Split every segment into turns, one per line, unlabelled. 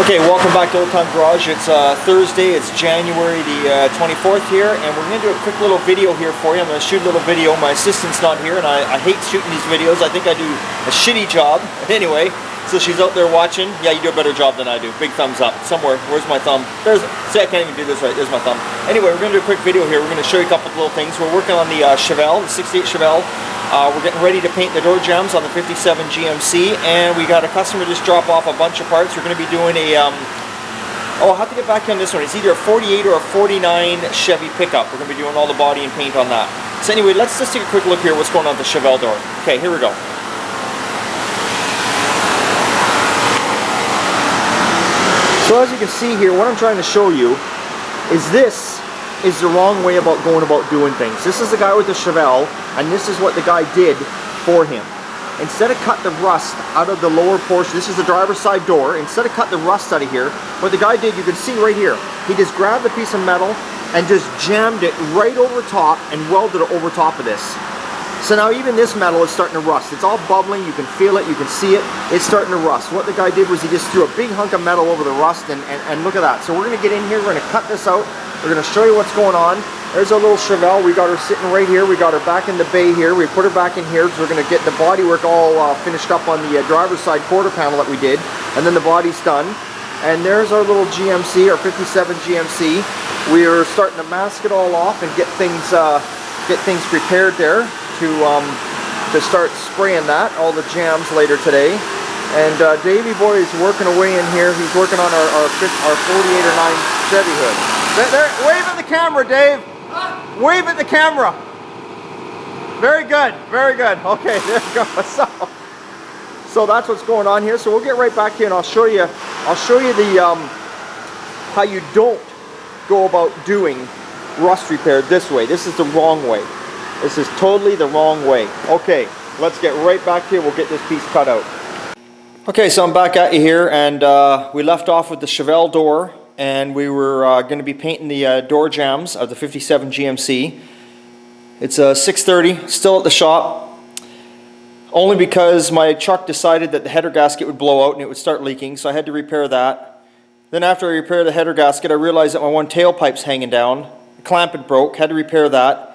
Okay, welcome back to Old Time Garage. It's Thursday, it's January the 24th here, and we're going to do a quick little video here for you. I'm going to shoot a little video. My assistant's not here, and I hate shooting these videos. I think I do a shitty job. Anyway, so she's out there watching. Yeah, you do a better job than I do. Big thumbs up. Somewhere. Where's my thumb? See, I can't even do this right. There's my thumb. Anyway, we're going to do a quick video here. We're going to show you a couple of little things. We're working on the Chevelle, the 68 Chevelle. We're getting ready to paint the door jambs on the 57 GMC, and we got a customer just drop off a bunch of parts. We're going to be doing a, I'll have to get back on this one. It's either a 48 or a 49 Chevy pickup. We're going to be doing all the body and paint on that. So anyway, let's just take a quick look here what's going on with the Chevelle door. Okay, here we go. So as you can see here, what I'm trying to show you is this is the wrong way about going about doing things. This is the guy with the Chevelle, and this is what the guy did for him. Instead of cut the rust out of the lower portion, this is the driver's side door, instead of cut the rust out of here, what the guy did, you can see right here, he just grabbed a piece of metal and just jammed it right over top and welded it over top of this. So now even this metal is starting to rust. It's all bubbling, you can feel it, you can see it, it's starting to rust. What the guy did was he just threw a big hunk of metal over the rust, and look at that. So we're going to get in here, we're going to cut this out, we're going to show you what's going on. There's our little Chevelle, we got her sitting right here, we got her back in the bay here, we put her back in here, so we're going to get the bodywork all finished up on the driver's side quarter panel that we did, and then the body's done. And there's our little GMC, our 57 GMC. We are starting to mask it all off and get things prepared there to start spraying that, all the jams later today. And Davey boy is working away in here. He's working on our 48 or 9 Chevy hood. There, wave at the camera, Dave. Wave at the camera. Very good, very good. Okay, there we go. So that's what's going on here. So we'll get right back here, and I'll show you the how you don't go about doing rust repair this way. This is the wrong way. This is totally the wrong way. Okay, let's get right back here. We'll get this piece cut out. Okay, so I'm back at you here, and we left off with the Chevelle door, and we were going to be painting the door jambs of the 57 GMC. It's 6:30, still at the shop, only because my truck decided that the header gasket would blow out and it would start leaking, so I had to repair that. Then after I repaired the header gasket, I realized that my one tailpipe's hanging down. The clamp had broke, had to repair that.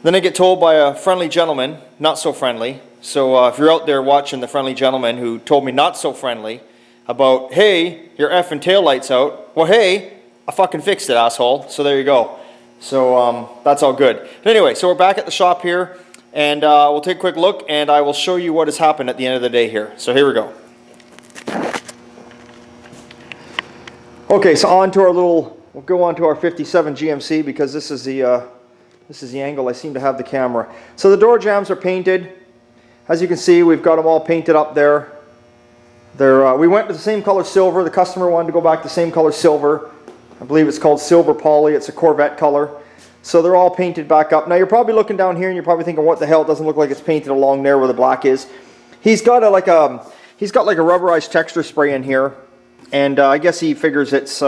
Then I get told by a friendly gentleman, not so friendly, so if you're out there watching the friendly gentleman who told me not so friendly about, hey, your effing tail light's out. Well, hey, I fucking fixed it, asshole. So there you go. So that's all good. But anyway, so we're back at the shop here, and we'll take a quick look, and I will show you what has happened at the end of the day here. So here we go. Okay, so on to our little, we'll go on to our 57 GMC because this is the angle I seem to have the camera. So the door jambs are painted. As you can see, we've got them all painted up there. We went with the same color silver. The customer wanted to go back to the same color silver. I believe it's called silver poly. It's a Corvette color. So they're all painted back up. Now you're probably looking down here and you're probably thinking, what the hell? It doesn't look like it's painted along there where the black is. He's got like a rubberized texture spray in here, and I guess he figures it's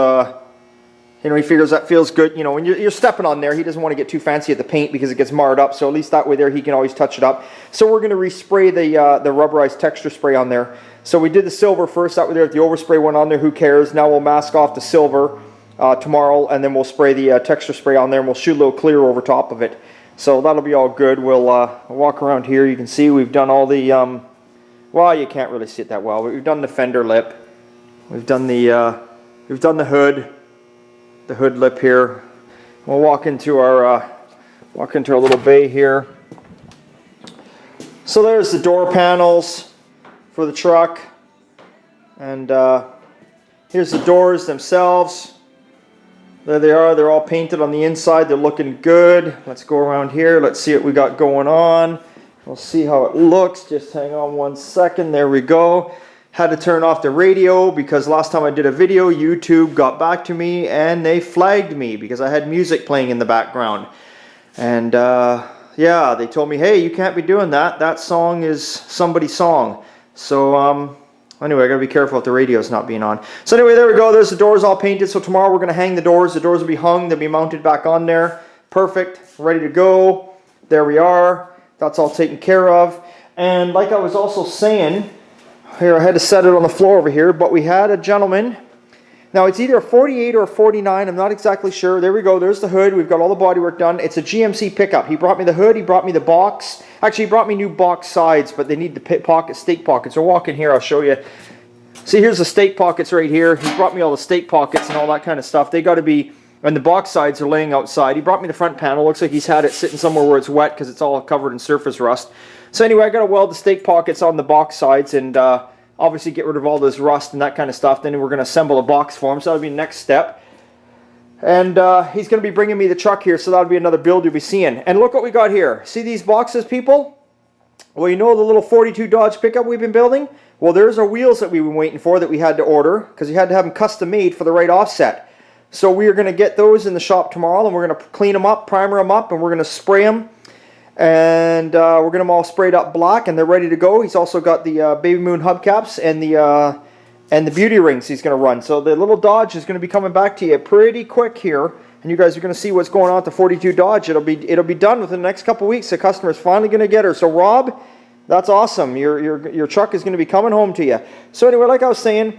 he figures that feels good. You know, when you're stepping on there, he doesn't want to get too fancy at the paint because it gets marred up. So at least that way there he can always touch it up. So we're going to respray the rubberized texture spray on there. So we did the silver first. That way there, if the overspray went on there, who cares? Now we'll mask off the silver tomorrow, and then we'll spray the texture spray on there, and we'll shoot a little clear over top of it. So that'll be all good. We'll walk around here. You can see we've done all the well, you can't really see it that well, but we've done the fender lip. We've done the hood. The hood lip here. We'll walk into our little bay here. So there's the door panels for the truck, and here's the doors themselves. There they are. They're all painted on the inside. They're looking good. Let's go around here. Let's see what we got going on. We'll see how it looks. Just hang on one second. There we go. Had to turn off the radio because last time I did a video, YouTube got back to me and they flagged me because I had music playing in the background. And yeah, they told me, hey, you can't be doing that. That song is somebody's song. So anyway, I gotta be careful if the radio's not being on. So anyway, there we go. There's the doors all painted. So tomorrow we're gonna hang the doors. The doors will be hung. They'll be mounted back on there. Perfect. Ready to go. There we are. That's all taken care of. And like I was also saying, Here, I had to set it on the floor over here, but we had a gentleman. Now, it's either a 48 or a 49. I'm not exactly sure. There we go. There's the hood. We've got all the bodywork done. It's a GMC pickup. He brought me the hood. He brought me the box. Actually, he brought me new box sides, but they need the stake pockets. So walk in here. I'll show you. See, here's the stake pockets right here. He brought me all the stake pockets and all that kind of stuff. They got to be, and the box sides are laying outside. He brought me the front panel. Looks like he's had it sitting somewhere where it's wet because it's all covered in surface rust. So anyway, I got to weld the stake pockets on the box sides and obviously get rid of all this rust and that kind of stuff. Then we're going to assemble a box for him. So that'll be the next step. And he's going to be bringing me the truck here. So that'll be another build you'll be seeing. And look what we got here. See these boxes, people? Well, you know the little 42 Dodge pickup we've been building? Well, there's our wheels that we've been waiting for that we had to order because we had to have them custom made for the right offset. So we are going to get those in the shop tomorrow and we're going to clean them up, primer them up, and we're going to spray them. And we're going to them all sprayed up black and they're ready to go. He's also got the Baby Moon hubcaps and the beauty rings he's going to run. So the little Dodge is going to be coming back to you pretty quick here. And you guys are going to see what's going on at the 42 Dodge. It'll be done within the next couple weeks. The customer's finally going to get her. So Rob, that's awesome. Your truck is going to be coming home to you. So anyway, like I was saying,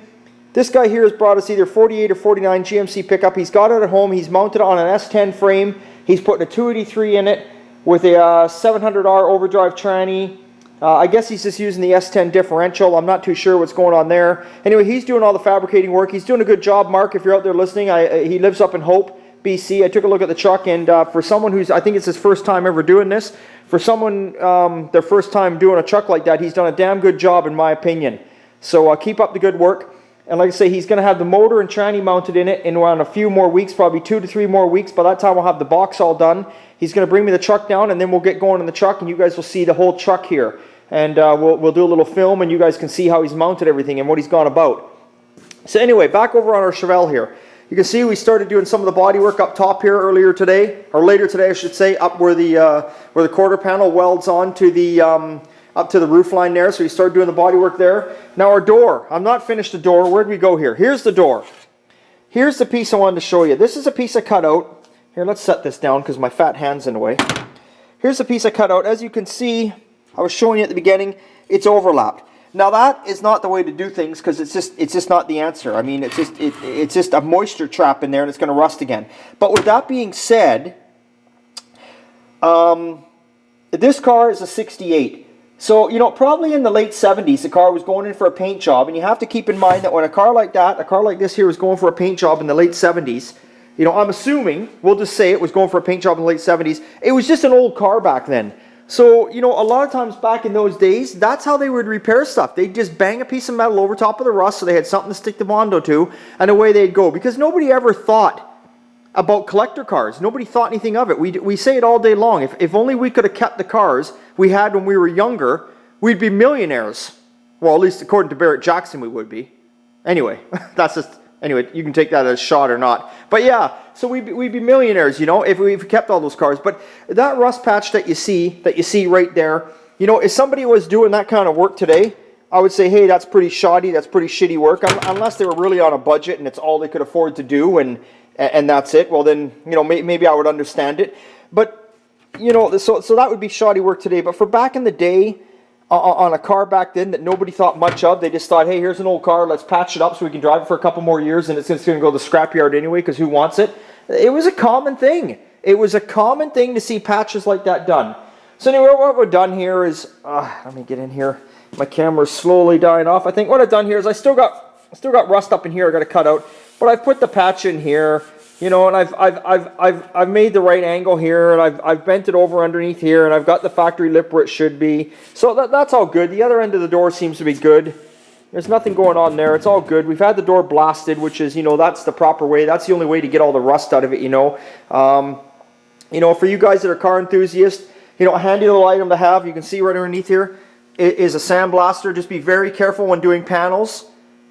this guy here has brought us either 48 or 49 GMC pickup. He's got it at home. He's mounted on an S10 frame. He's putting a 283 in it with a 700R overdrive tranny. I guess he's just using the S10 differential. I'm not too sure what's going on there. Anyway, he's doing all the fabricating work. He's doing a good job, Mark, if you're out there listening. He lives up in Hope, BC. I took a look at the truck, and for someone who's, I think it's his first time ever doing this, for someone their first time doing a truck like that, he's done a damn good job in my opinion. So keep up the good work. And like I say, he's going to have the motor and tranny mounted in it in around a few more weeks, probably 2 to 3 more weeks. By that time, we'll have the box all done. He's going to bring me the truck down, and then we'll get going in the truck, and you guys will see the whole truck here. And we'll do a little film, and you guys can see how he's mounted everything and what he's gone about. So anyway, back over on our Chevelle here. You can see we started doing some of the body work up top here earlier today, or later today, I should say, up where the quarter panel welds on to the up to the roof line there. So we started doing the body work there. Now our door, I'm not finished the door. Where'd we go here? Here's the door. Here's the piece I wanted to show you. This is a piece I cut out. Here, let's set this down because my fat hand's in the way. Here's a piece I cut out. As you can see, I was showing you at the beginning, it's overlapped. Now that is not the way to do things because it's just not the answer. I mean, it's just a moisture trap in there and it's going to rust again. But with that being said, this car is a 68. So, you know, probably in the late 70s, the car was going in for a paint job. And you have to keep in mind that when a car like that, a car like this here was going for a paint job in the late 70s, you know, I'm assuming, we'll just say it was going for a paint job in the late 70s. It was just an old car back then. So, you know, a lot of times back in those days, that's how they would repair stuff. They'd just bang a piece of metal over top of the rust so they had something to stick the Bondo to, and away they'd go. Because nobody ever thought about collector cars. Nobody thought anything of it. We say it all day long. If only we could have kept the cars we had when we were younger, we'd be millionaires. Well, at least according to Barrett Jackson, we would be. Anyway, that's just... Anyway, you can take that as a shot or not. But yeah, so we'd be millionaires, you know, if we kept all those cars. But that rust patch that you see right there, you know, if somebody was doing that kind of work today, I would say, hey, that's pretty shoddy, that's pretty shitty work. Unless they were really on a budget and it's all they could afford to do and that's it. Well, then, you know, maybe I would understand it. But, you know, so that would be shoddy work today. But for back in the day, on a car back then that nobody thought much of. They just thought, hey, here's an old car, let's patch it up so we can drive it for a couple more years and it's just going to go to the scrapyard anyway because who wants it? It was a common thing. It was a common thing to see patches like that done. So anyway, what we've done here is, let me get in here. My camera's slowly dying off. I think what I've done here is I still got rust up in here I got to cut out, but I've put the patch in here. You know, and I've made the right angle here, and I've bent it over underneath here, and I've got the factory lip where it should be. So that's all good. The other end of the door seems to be good. There's nothing going on there. It's all good. We've had the door blasted, which is, you know, that's the proper way. That's the only way to get all the rust out of it, you know. You know, for you guys that are car enthusiasts, you know, a handy little item to have, you can see right underneath here, is a sandblaster. Just be very careful when doing panels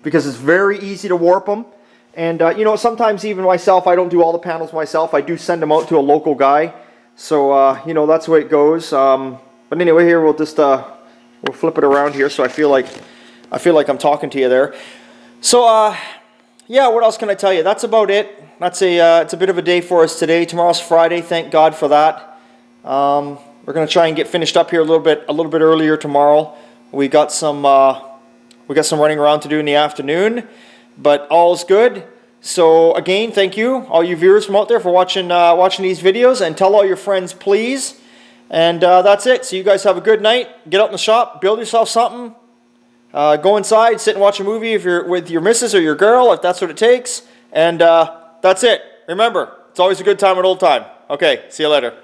because it's very easy to warp them. And, you know, sometimes even myself, I don't do all the panels myself. I do send them out to a local guy. So, you know, that's the way it goes. But anyway, here we'll just, we'll flip it around here so I feel like I'm talking to you there. So, yeah, what else can I tell you? That's about it. That's it's a bit of a day for us today. Tomorrow's Friday. Thank God for that. We're going to try and get finished up here a little bit earlier tomorrow. We got some We got some running around to do in the afternoon, but all's good. So again, thank you, all you viewers from out there, for watching these videos, and tell all your friends, please. And that's it. So you guys have a good night. Get out in the shop, build yourself something. Go inside, sit and watch a movie if you're with your missus or your girl, if that's what it takes. And that's it. Remember, it's always a good time, an old time. Okay, see you later.